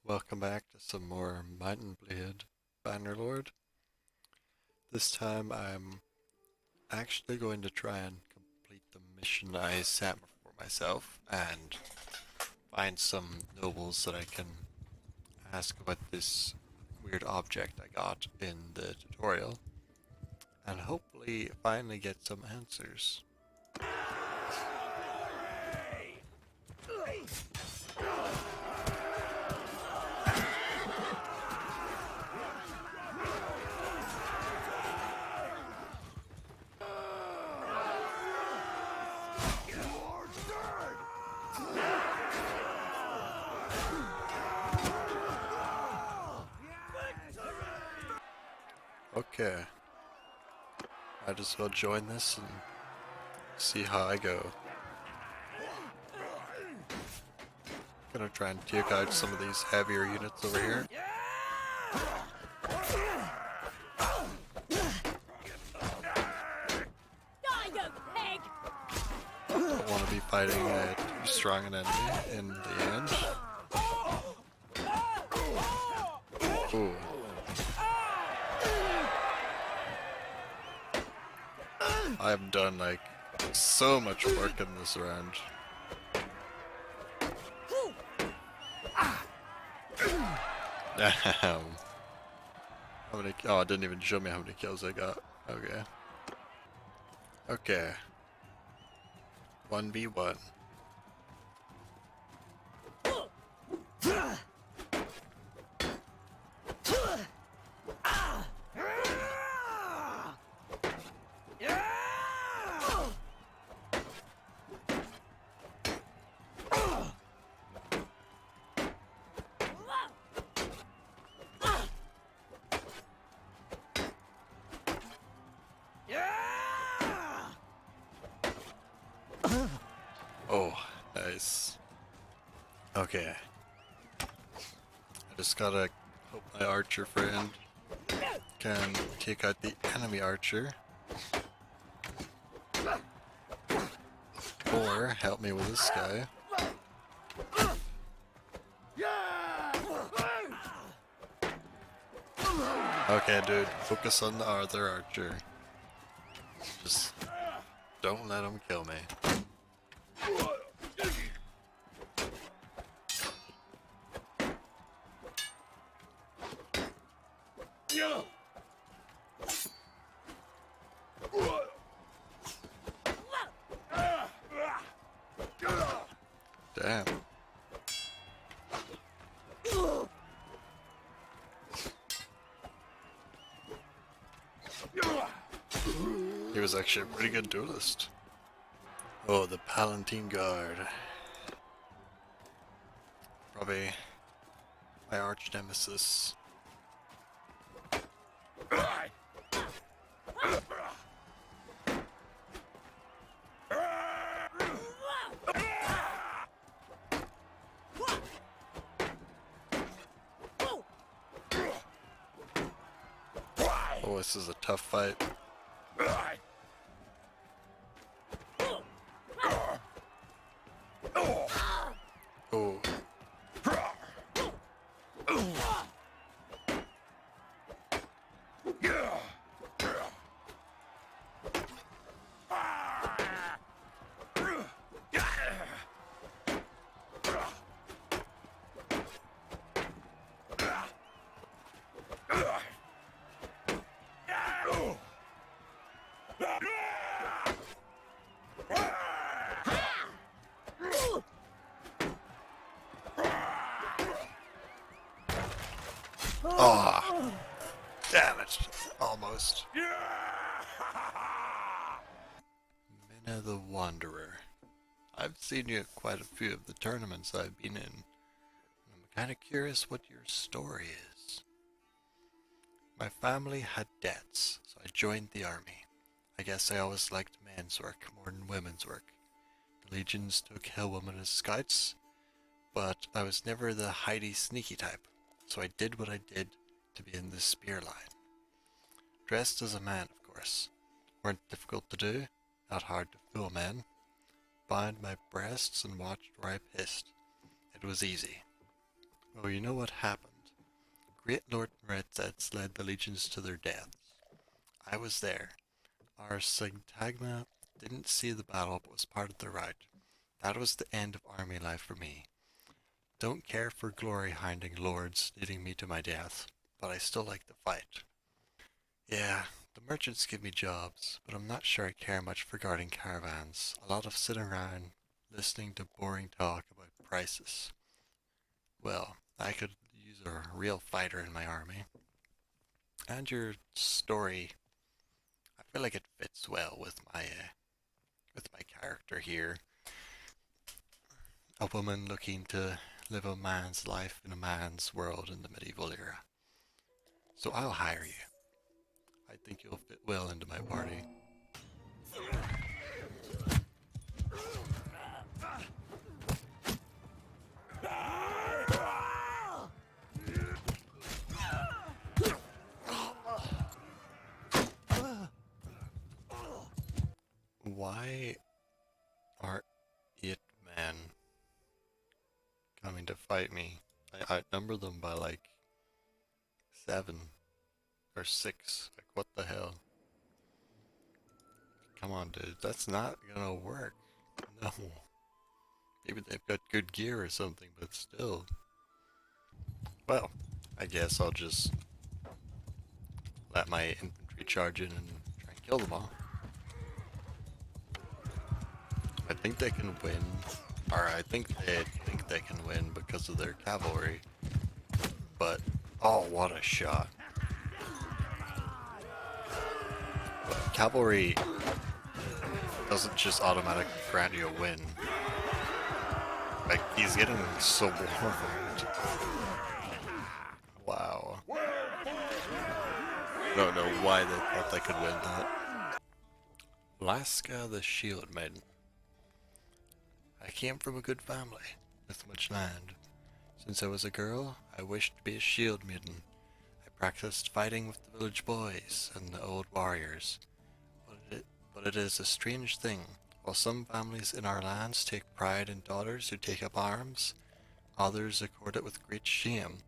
Welcome back to some more Might and Blade Bannerlord. This time I'm actually going to try and complete the mission I set for myself and find some nobles that I can ask about this weird object I got in the tutorial and hopefully finally get some answers. Okay, might as well join this and see how I go. Gonna try and take out some of these heavier units over here. Don't want to be fighting a too strong an enemy in the end. Ooh. I've done like so much work in this round. Damn. How many? Oh, it didn't even show me how many kills I got. Okay. Okay. 1v1. Oh, nice. Okay. I just gotta hope my archer friend can take out the enemy archer. Or help me with this guy. Okay, dude, focus on the other archer. Just don't let him kill me. Damn. He was actually a pretty good duelist. Oh, the Palatine Guard. Probably my arch nemesis. Oh, this is a tough fight. Oh. Oh, damn it. Almost. Minna the Wanderer. I've seen you at quite a few of the tournaments I've been in. I'm kind of curious what your story is. My family had debts, so I joined the army. I guess I always liked men's work more than women's work. The legions took hillwomen as scouts, but I was never the hidey sneaky type, so I did what I did to be in the spear line. Dressed as a man, of course. Weren't difficult to do, not hard to fool men. Bound my breasts and watched where I pissed. It was easy. Oh, you know what happened? Great Lord Meretzets led the legions to their deaths. I was there. Our syntagma didn't see the battle but was part of the rout. That was the end of army life for me. Don't care for glory hounding lords leading me to my death, but I still like the fight. Yeah, the merchants give me jobs, but I'm not sure I care much for guarding caravans. A lot of sitting around listening to boring talk about prices. Well, I could use a real fighter in my army. And your story, I feel like it fits well with my character here. A woman looking to live a man's life in a man's world in the medieval era. So I'll hire you. I think you'll fit well into my party. Why are 8 men coming to fight me? I outnumber them by like 7 or 6. Like, what the hell? Come on, dude. That's not gonna work. No. Maybe they've got good gear or something, but still. Well, I guess I'll just let my infantry charge in and try and kill them all. I think they can win, or I think they can win because of their cavalry. But, oh, what a shot. But cavalry doesn't just automatically grant you a win. Like, he's getting so warmed. Wow. I don't know why they thought they could win that. Laska the Shield Maiden. I came from a good family, with much land. Since I was a girl, I wished to be a shield maiden. I practiced fighting with the village boys and the old warriors. But it is a strange thing. While some families in our lands take pride in daughters who take up arms, others accord it with great shame,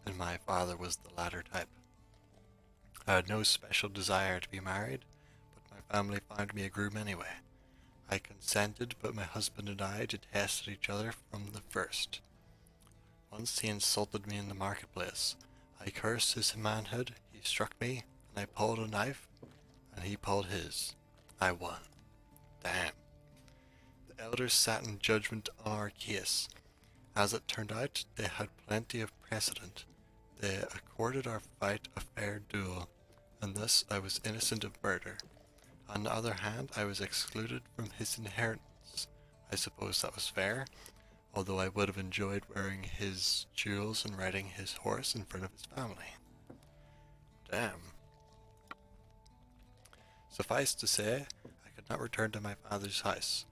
and my father was the latter type. I had no special desire to be married, but my family found me a groom anyway. I consented, but my husband and I detested each other from the first. Once he insulted me in the marketplace. I cursed his manhood, he struck me, and I pulled a knife, and he pulled his. I won. Damn. The elders sat in judgment on our case. As it turned out, they had plenty of precedent. They accorded our fight a fair duel, and thus I was innocent of murder. On the other hand, I was excluded from his inheritance. I suppose that was fair, although I would have enjoyed wearing his jewels and riding his horse in front of his family. Damn. Suffice to say, I could not return to my father's house.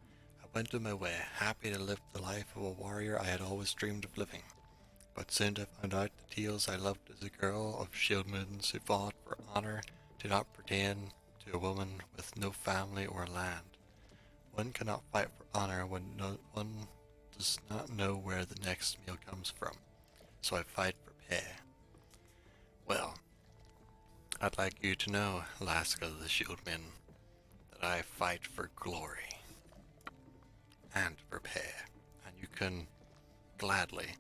I went on my way, happy to live the life of a warrior I had always dreamed of living. But soon I found out the tales I loved as a girl of shield maidens who fought for honor do not pertain to a woman with no family or land. One cannot fight for honor when one does not know where the next meal comes from, so I fight for pay. Well, I'd like you to know, Laska the Shieldman, that I fight for glory and for pay, and you can gladly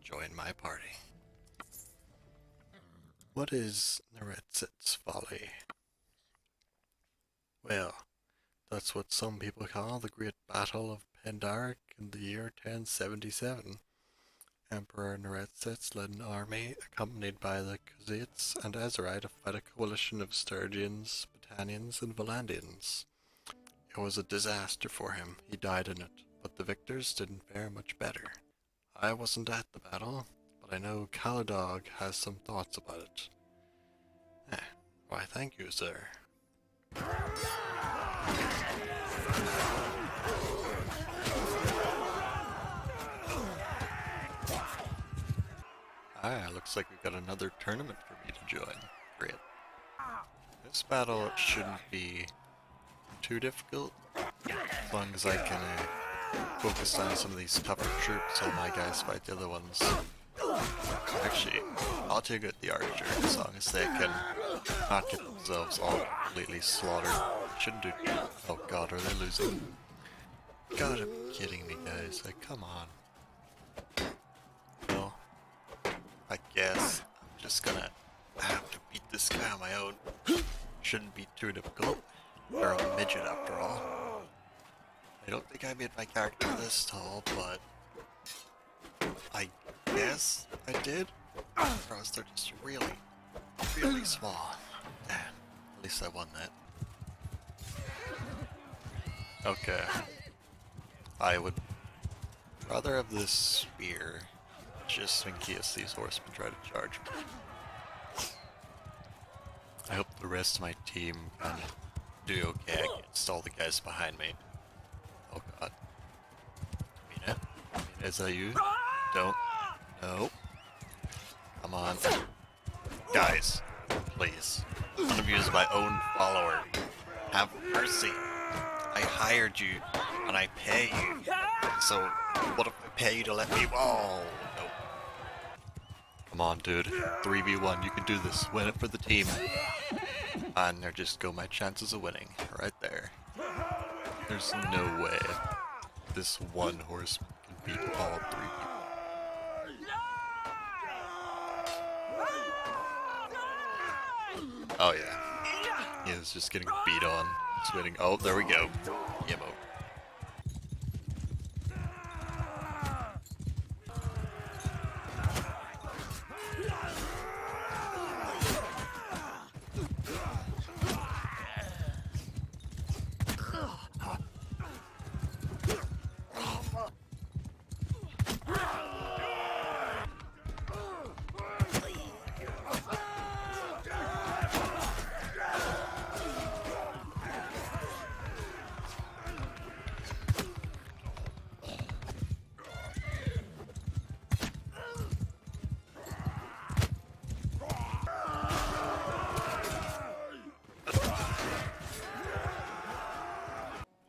join my party. What is Neretzit's folly? Well, that's what some people call the Great Battle of Pendaric in the year 1077. Emperor Neretzitz led an army accompanied by the Khuzaits and Azerite to fight a coalition of Sturgians, Battanians, and Valandians. It was a disaster for him. He died in it, but the victors didn't fare much better. I wasn't at the battle, but I know Caladog has some thoughts about it. Why, thank you, sir. Looks like we've got another tournament for me to join. Great. This battle shouldn't be too difficult, as long as I can focus on some of these tougher troops while my guys fight the other ones. I'll take it the archer as long as they can not get themselves all completely slaughtered. Shouldn't do. Oh god, are they losing? Gotta be kidding me, guys. Like, come on. Well, I guess I'm just gonna have to beat this guy on my own. Shouldn't be too difficult. They're a midget after all. I don't think I made my character this tall, but I guess I did. Or else they're just really, really small. Damn, at least I won that. Okay. I would rather have this spear, just in case these horsemen try to charge me. I hope the rest of my team can do okay against all the guys behind me. Oh god. Mina? Mina, is that you? Don't. No. Come on. Guys, please. Don't abuse my own follower. Have mercy. I hired you, and I pay you. So, what if I pay you to let me? Oh, no. Come on, dude. 3v1, you can do this. Win it for the team. And there just go my chances of winning. Right there. There's no way this one horseman can beat all 3 people. Oh yeah. He is just getting beat on. Just waiting. Oh, there we go. Game over.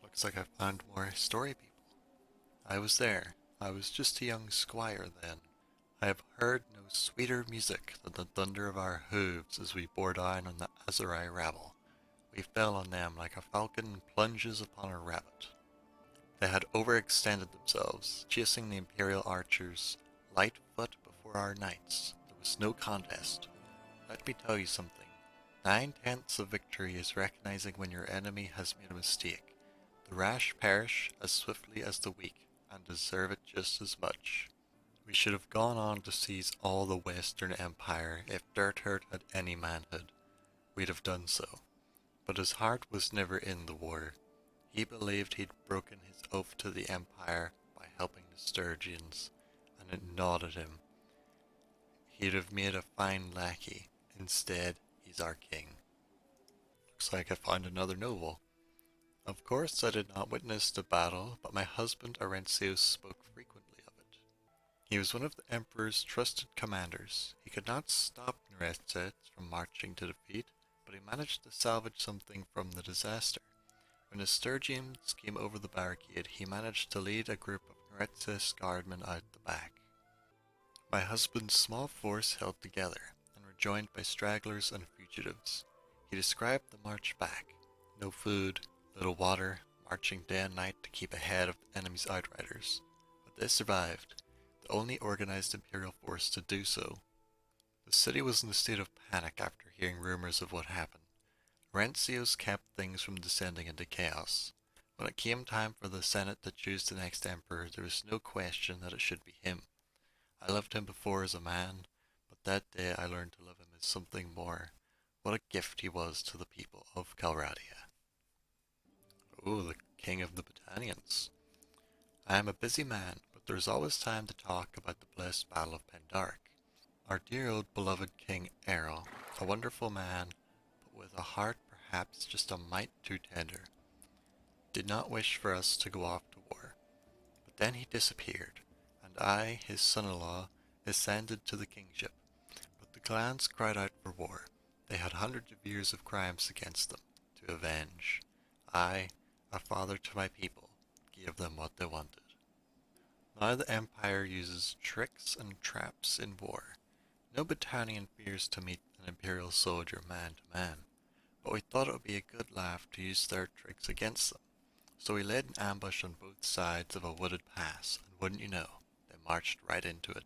Looks like I found more story people. I was there. I was just a young squire then. I have heard no sweeter music than the thunder of our hooves as we bore down on the Azurai rabble. We fell on them like a falcon plunges upon a rabbit. They had overextended themselves, chasing the Imperial archers, light foot before our knights. There was no contest. Let me tell you something. 9/10 of victory is recognizing when your enemy has made a mistake. The rash perish as swiftly as the weak, and deserve it just as much. We should have gone on to seize all the Western Empire if Dirtherd had any manhood. We'd have done so. But his heart was never in the war. He believed he'd broken his oath to the Empire by helping the Sturgians, and it gnawed at him. He'd have made a fine lackey. Instead, he's our king. Looks like I found another noble. Of course, I did not witness the battle, but my husband Arencius spoke frequently of it. He was one of the Emperor's trusted commanders. He could not stop Nuretzes from marching to defeat, but he managed to salvage something from the disaster. When the Sturgians came over the barricade, he managed to lead a group of Nuretzes guardmen out the back. My husband's small force held together, and were joined by stragglers and fugitives. He described the march back. No food, little water, marching day and night to keep ahead of the enemy's outriders. But they survived, the only organized Imperial force to do so. The city was in a state of panic after hearing rumors of what happened. Arencius kept things from descending into chaos. When it came time for the Senate to choose the next emperor, there was no question that it should be him. I loved him before as a man, but that day I learned to love him as something more. What a gift he was to the people of Calradia. Oh, the king of the Battanians. I am a busy man, but there is always time to talk about the blessed battle of Pendark. Our dear old beloved King Errol, a wonderful man, but with a heart perhaps just a mite too tender, did not wish for us to go off to war. But then he disappeared, and I, his son-in-law, ascended to the kingship. But the clans cried out for war. They had hundreds of years of crimes against them to avenge. I, a father to my people, gave them what they wanted. Now the Empire uses tricks and traps in war. No battalion fears to meet an Imperial soldier man to man, but we thought it would be a good laugh to use their tricks against them. So we laid an ambush on both sides of a wooded pass, and wouldn't you know, they marched right into it.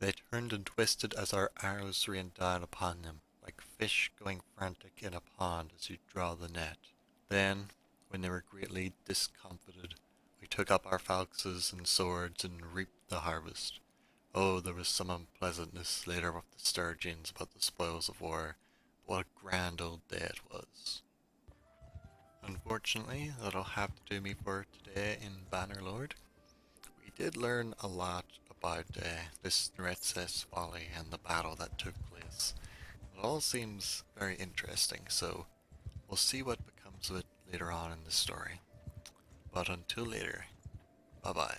They turned and twisted as our arrows rained down upon them, like fish going frantic in a pond as you draw the net. Then, when they were greatly discomfited, we took up our falchions and swords and reaped the harvest. Oh, there was some unpleasantness later with the Sturgians about the spoils of war, but what a grand old day it was. Unfortunately, that'll have to do me for today in Bannerlord. We did learn a lot about this Nuretses folly and the battle that took place. It all seems very interesting, so we'll see what becomes of it later on in the story. But until later, bye bye.